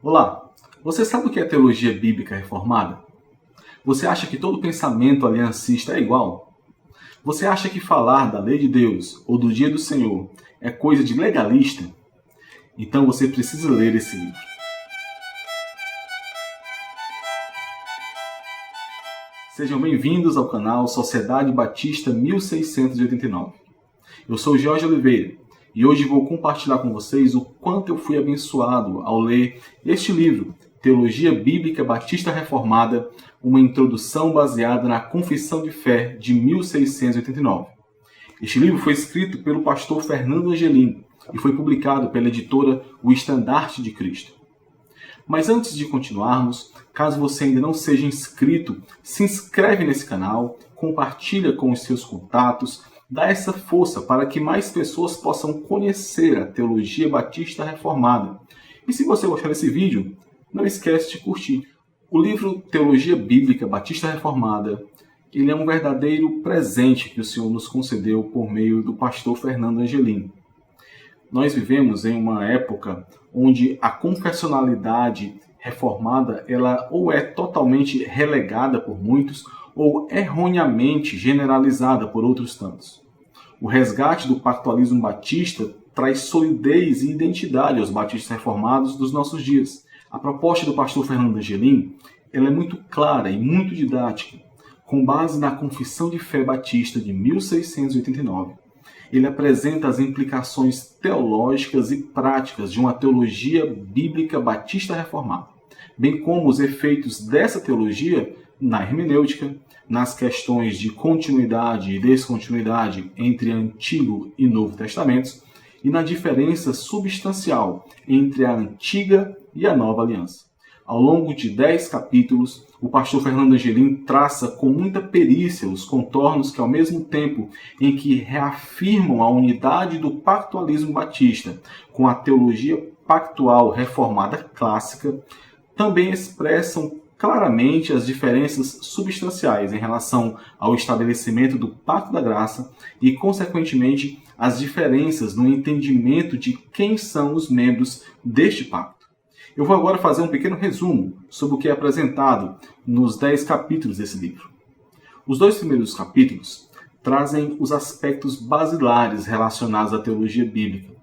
Olá, você sabe o que é teologia bíblica reformada? Você acha que todo pensamento aliancista é igual? Você acha que falar da lei de Deus ou do dia do Senhor é coisa de legalista? Então você precisa ler esse livro. Sejam bem-vindos ao canal Sociedade Batista 1689. Eu sou Jorge Oliveira e hoje vou compartilhar com vocês o quanto eu fui abençoado ao ler este livro, Teologia Bíblica Batista Reformada, uma introdução baseada na Confissão de Fé de 1689. Este livro foi escrito pelo pastor Fernando Angelim e foi publicado pela editora O Estandarte de Cristo. Mas antes de continuarmos, caso você ainda não seja inscrito, se inscreve nesse canal, compartilha com os seus contatos, dá essa força para que mais pessoas possam conhecer a Teologia Batista Reformada. E se você gostar desse vídeo, não esquece de curtir. O livro Teologia Bíblica Batista Reformada, ele é um verdadeiro presente que o Senhor nos concedeu por meio do pastor Fernando Angelim. Nós vivemos em uma época onde a confessionalidade reformada ela ou é totalmente relegada por muitos ou erroneamente generalizada por outros tantos. O resgate do pactualismo batista traz solidez e identidade aos batistas reformados dos nossos dias. A proposta do pastor Fernando Angelim ela é muito clara e muito didática, com base na Confissão de Fé Batista de 1689. Ele apresenta as implicações teológicas e práticas de uma teologia bíblica batista reformada, bem como os efeitos dessa teologia na hermenêutica, nas questões de continuidade e descontinuidade entre Antigo e Novo Testamentos e na diferença substancial entre a Antiga e a Nova Aliança. Ao longo de 10 capítulos, o pastor Fernando Angelim traça com muita perícia os contornos que, ao mesmo tempo em que reafirmam a unidade do pactualismo batista com a teologia pactual reformada clássica, também expressam claramente as diferenças substanciais em relação ao estabelecimento do Pacto da Graça e, consequentemente, as diferenças no entendimento de quem são os membros deste pacto. Eu vou agora fazer um pequeno resumo sobre o que é apresentado nos 10 capítulos desse livro. Os 2 primeiros capítulos trazem os aspectos basilares relacionados à teologia bíblica.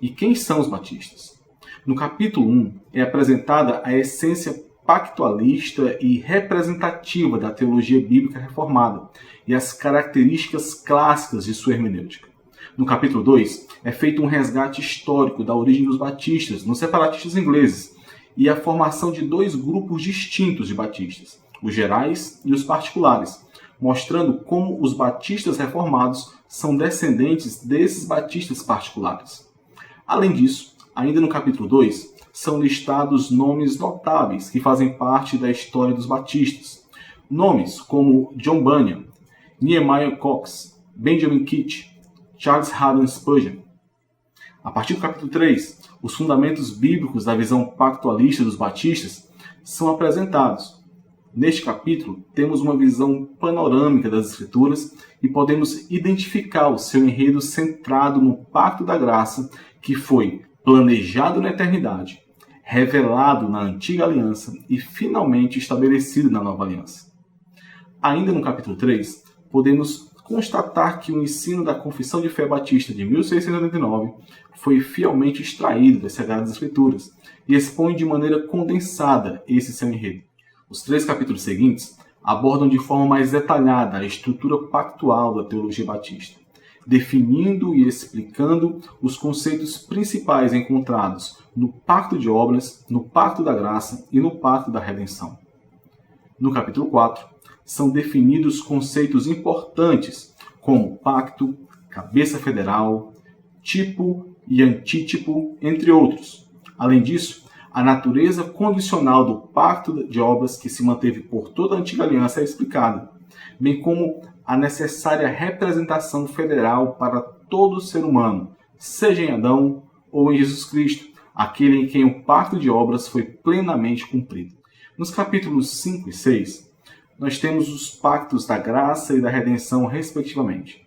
E quem são os batistas? No capítulo 1 é apresentada a essência pactualista e representativa da teologia bíblica reformada e as características clássicas de sua hermenêutica. No capítulo 2, é feito um resgate histórico da origem dos batistas, nos separatistas ingleses, e a formação de 2 grupos distintos de batistas, os gerais e os particulares, mostrando como os batistas reformados são descendentes desses batistas particulares. Além disso, ainda no capítulo 2, são listados nomes notáveis que fazem parte da história dos batistas. Nomes como John Bunyan, Nehemiah Cox, Benjamin Kitt, Charles Haddon Spurgeon. A partir do capítulo 3, os fundamentos bíblicos da visão pactualista dos batistas são apresentados. Neste capítulo, temos uma visão panorâmica das Escrituras e podemos identificar o seu enredo centrado no Pacto da Graça, que foi planejado na eternidade, revelado na Antiga Aliança e finalmente estabelecido na Nova Aliança. Ainda no capítulo 3, podemos constatar que o ensino da Confissão de Fé Batista de 1689 foi fielmente extraído das Sagradas Escrituras e expõe de maneira condensada esse seu enredo. Os 3 capítulos seguintes abordam de forma mais detalhada a estrutura pactual da teologia batista, definindo e explicando os conceitos principais encontrados no Pacto de Obras, no Pacto da Graça e no Pacto da Redenção. No capítulo 4, são definidos conceitos importantes como pacto, cabeça federal, tipo e antítipo, entre outros. Além disso, a natureza condicional do pacto de obras que se manteve por toda a Antiga Aliança é explicada, bem como a necessária representação federal para todo ser humano, seja em Adão ou em Jesus Cristo, aquele em quem o pacto de obras foi plenamente cumprido. Nos capítulos 5 e 6, nós temos os pactos da graça e da redenção, respectivamente.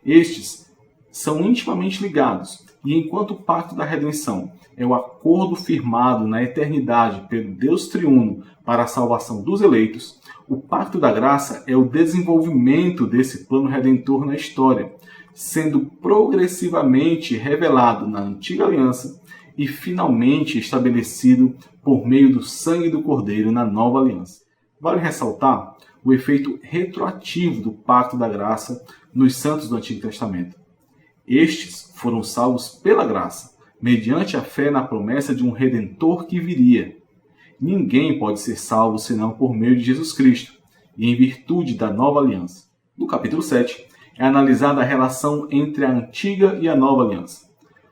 Estes são intimamente ligados E enquanto o pacto da redenção é o acordo firmado na eternidade pelo Deus triuno para a salvação dos eleitos, o pacto da graça é o desenvolvimento desse plano redentor na história, sendo progressivamente revelado na antiga aliança e finalmente estabelecido por meio do sangue do Cordeiro na nova aliança. Vale ressaltar o efeito retroativo do pacto da graça nos santos do Antigo Testamento. Estes foram salvos pela graça, mediante a fé na promessa de um Redentor que viria. Ninguém pode ser salvo senão por meio de Jesus Cristo, e em virtude da nova aliança. No capítulo 7, é analisada a relação entre a antiga e a nova aliança.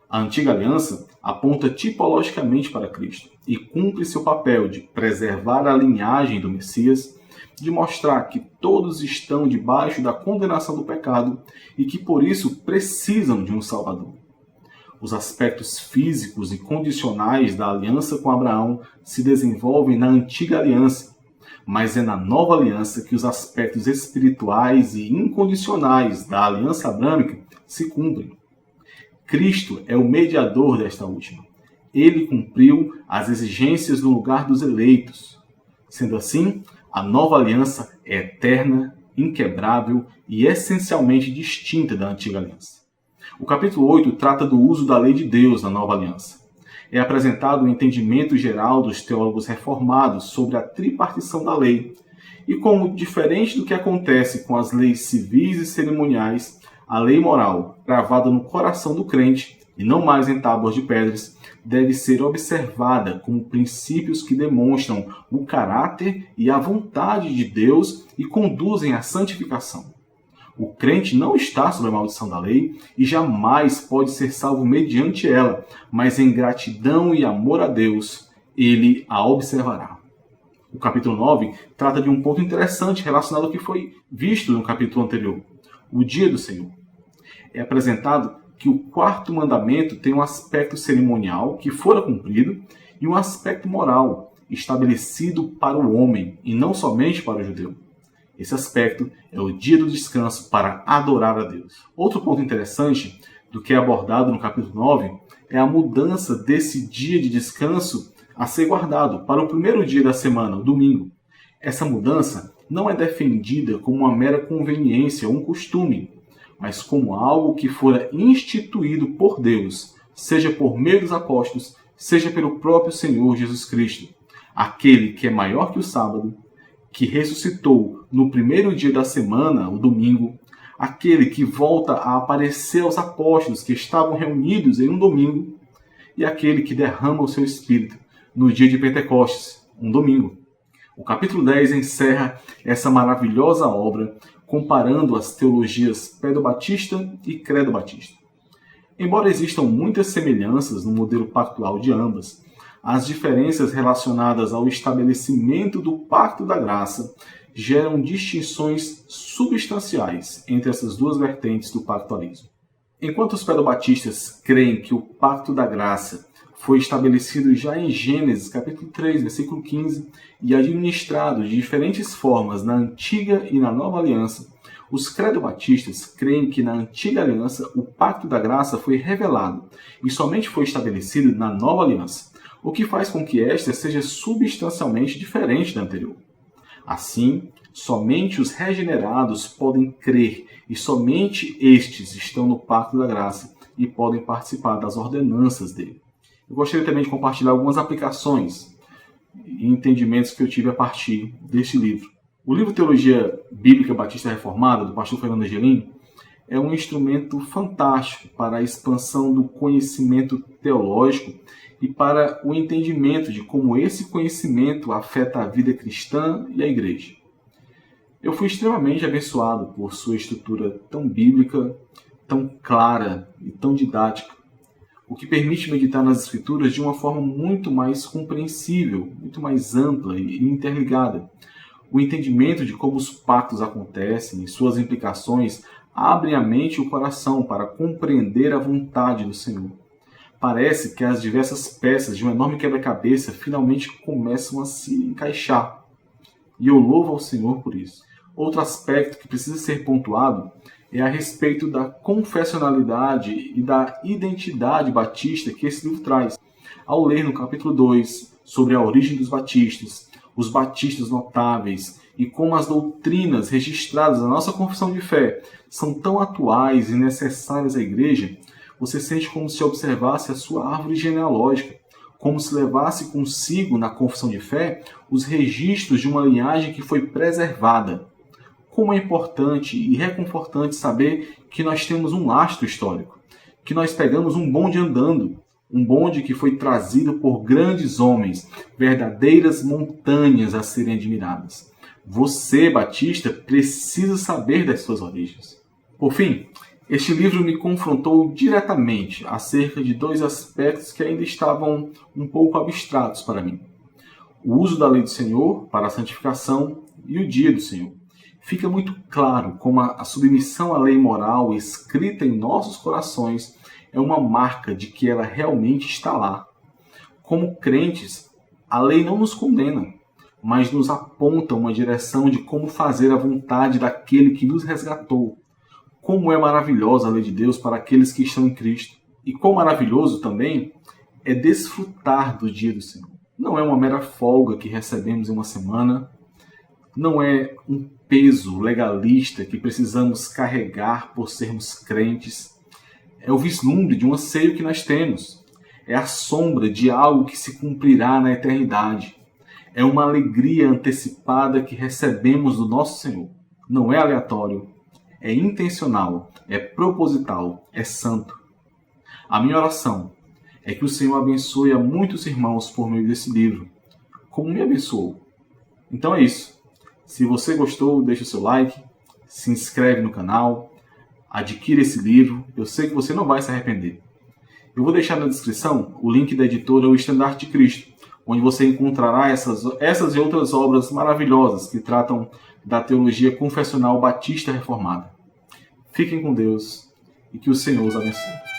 A antiga aliança aponta tipologicamente para Cristo e cumpre seu papel de preservar a linhagem do Messias, de mostrar que todos estão debaixo da condenação do pecado e que por isso precisam de um Salvador. Os aspectos físicos e condicionais da aliança com Abraão se desenvolvem na antiga aliança, mas é na nova aliança que os aspectos espirituais e incondicionais da aliança abrâmica se cumprem. Cristo é o mediador desta última. Ele cumpriu as exigências no lugar dos eleitos. Sendo assim, a nova aliança é eterna, inquebrável e essencialmente distinta da antiga aliança. O capítulo 8 trata do uso da lei de Deus na nova aliança. É apresentado o entendimento geral dos teólogos reformados sobre a tripartição da lei e como, diferente do que acontece com as leis civis e cerimoniais, a lei moral, gravada no coração do crente e não mais em tábuas de pedras, deve ser observada como princípios que demonstram o caráter e a vontade de Deus e conduzem à santificação. O crente não está sob a maldição da lei e jamais pode ser salvo mediante ela, mas em gratidão e amor a Deus, ele a observará. O capítulo 9 trata de um ponto interessante relacionado ao que foi visto no capítulo anterior, o dia do Senhor. É apresentado que o quarto mandamento tem um aspecto cerimonial que fora cumprido e um aspecto moral estabelecido para o homem e não somente para o judeu. Esse aspecto é o dia do descanso para adorar a Deus. Outro ponto interessante do que é abordado no capítulo 9 é a mudança desse dia de descanso a ser guardado para o primeiro dia da semana, o domingo. Essa mudança não é defendida como uma mera conveniência ou um costume, mas como algo que fora instituído por Deus, seja por meio dos apóstolos, seja pelo próprio Senhor Jesus Cristo, aquele que é maior que o sábado, que ressuscitou no primeiro dia da semana, o domingo, aquele que volta a aparecer aos apóstolos que estavam reunidos em um domingo, e aquele que derrama o seu Espírito no dia de Pentecostes, um domingo. O capítulo 10 encerra essa maravilhosa obra comparando as teologias pedobatista e credobatista. Embora existam muitas semelhanças no modelo pactual de ambas, as diferenças relacionadas ao estabelecimento do pacto da graça geram distinções substanciais entre essas duas vertentes do pactualismo. Enquanto os pedobatistas creem que o pacto da graça foi estabelecido já em Gênesis capítulo 3, versículo 15, e administrado de diferentes formas na antiga e na nova aliança, os credobatistas creem que na antiga aliança o pacto da graça foi revelado e somente foi estabelecido na nova aliança, o que faz com que esta seja substancialmente diferente da anterior. Assim, somente os regenerados podem crer e somente estes estão no pacto da graça e podem participar das ordenanças dele. Eu gostaria também de compartilhar algumas aplicações e entendimentos que eu tive a partir deste livro. O livro Teologia Bíblica Batista Reformada, do pastor Fernando Angelim, é um instrumento fantástico para a expansão do conhecimento teológico e para o entendimento de como esse conhecimento afeta a vida cristã e a igreja. Eu fui extremamente abençoado por sua estrutura tão bíblica, tão clara e tão didática, o que permite meditar nas Escrituras de uma forma muito mais compreensível, muito mais ampla e interligada. O entendimento de como os pactos acontecem e suas implicações abrem a mente e o coração para compreender a vontade do Senhor. Parece que as diversas peças de um enorme quebra-cabeça finalmente começam a se encaixar. E eu louvo ao Senhor por isso. Outro aspecto que precisa ser pontuado é a respeito da confessionalidade e da identidade batista que esse livro traz. Ao ler no capítulo 2 sobre a origem dos batistas, os batistas notáveis e como as doutrinas registradas na nossa confissão de fé são tão atuais e necessárias à igreja, você sente como se observasse a sua árvore genealógica, como se levasse consigo na confissão de fé os registros de uma linhagem que foi preservada. Como é importante e reconfortante saber que nós temos um lastro histórico, que nós pegamos um bonde andando, um bonde que foi trazido por grandes homens, verdadeiras montanhas a serem admiradas. Você, batista, precisa saber das suas origens. Por fim, este livro me confrontou diretamente acerca de dois aspectos que ainda estavam um pouco abstratos para mim. O uso da lei do Senhor para a santificação e o dia do Senhor. Fica muito claro como a submissão à lei moral escrita em nossos corações é uma marca de que ela realmente está lá. Como crentes, a lei não nos condena, mas nos aponta uma direção de como fazer a vontade daquele que nos resgatou. Como é maravilhosa a lei de Deus para aqueles que estão em Cristo. E quão maravilhoso também é desfrutar do dia do Senhor. Não é uma mera folga que recebemos em uma semana, não é um peso legalista que precisamos carregar por sermos crentes. É o vislumbre de um anseio que nós temos. É a sombra de algo que se cumprirá na eternidade. É uma alegria antecipada que recebemos do nosso Senhor. Não é aleatório, é intencional, é proposital, é santo. A minha oração é que o Senhor abençoe a muitos irmãos por meio desse livro, como me abençoou. Então é isso. Se você gostou, deixa o seu like, se inscreve no canal, adquira esse livro, eu sei que você não vai se arrepender. Eu vou deixar na descrição o link da editora O Estandarte de Cristo, onde você encontrará essas e outras obras maravilhosas que tratam da teologia confessional batista reformada. Fiquem com Deus e que o Senhor os abençoe.